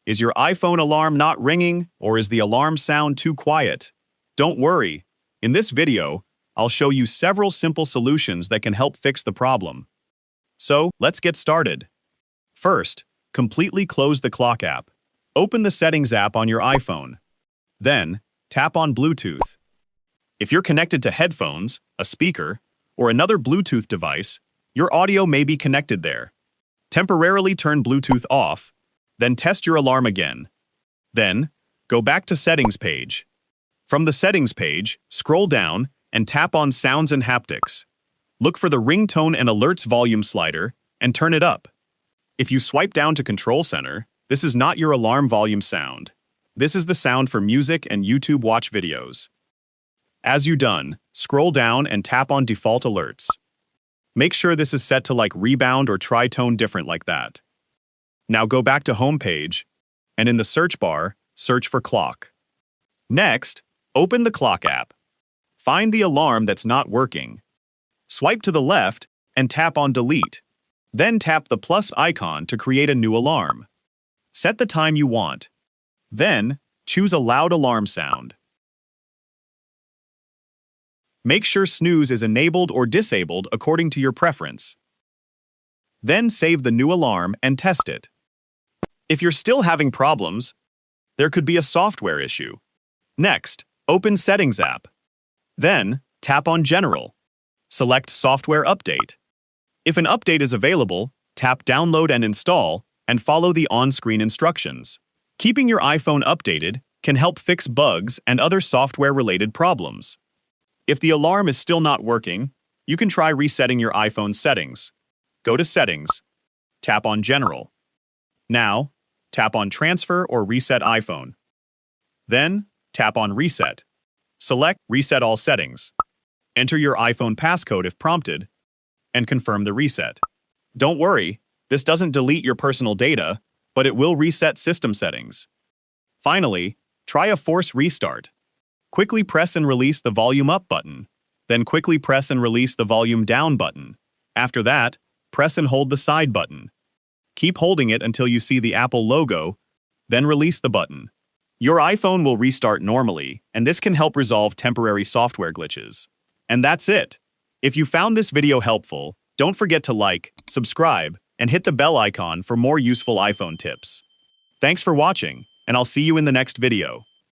Is your iPhone alarm not ringing, or is the alarm sound too quiet? Don't worry. In this video, I'll show you several simple solutions that can help fix the problem. So, let's get started. First, completely close the clock app. Open the Settings app on your iPhone. Then, tap on Bluetooth. If you're connected to headphones, a speaker, or another Bluetooth device, your audio may be connected there. Temporarily turn Bluetooth off, then test your alarm again. Then, go back to Settings page. From the Settings page, scroll down and tap on Sounds and Haptics. Look for the Ringtone and Alerts volume slider and turn it up. If you swipe down to Control Center, this is not your alarm volume sound. This is the sound for music and YouTube watch videos. As you're done, scroll down and tap on Default Alerts. Make sure this is set to like Rebound or Tritone different like that. Now go back to Home page, and in the search bar, search for Clock. Next, open the Clock app. Find the alarm that's not working. Swipe to the left and tap on Delete. Then tap the plus icon to create a new alarm. Set the time you want. Then, choose a loud alarm sound. Make sure snooze is enabled or disabled according to your preference. Then save the new alarm and test it. If you're still having problems, there could be a software issue. Next, open Settings app. Then, tap on General. Select Software Update. If an update is available, tap Download and Install, and follow the on-screen instructions. Keeping your iPhone updated can help fix bugs and other software-related problems. If the alarm is still not working, you can try resetting your iPhone settings. Go to Settings. Tap on General. Now, tap on Transfer or Reset iPhone. Then, tap on Reset. Select Reset All Settings. Enter your iPhone passcode if prompted, and confirm the reset. Don't worry, this doesn't delete your personal data, but it will reset system settings. Finally, try a force restart. Quickly press and release the volume up button. Then quickly press and release the volume down button. After that, press and hold the side button. Keep holding it until you see the Apple logo, then release the button. Your iPhone will restart normally, and this can help resolve temporary software glitches. And that's it. If you found this video helpful, don't forget to like, subscribe, and hit the bell icon for more useful iPhone tips. Thanks for watching, and I'll see you in the next video.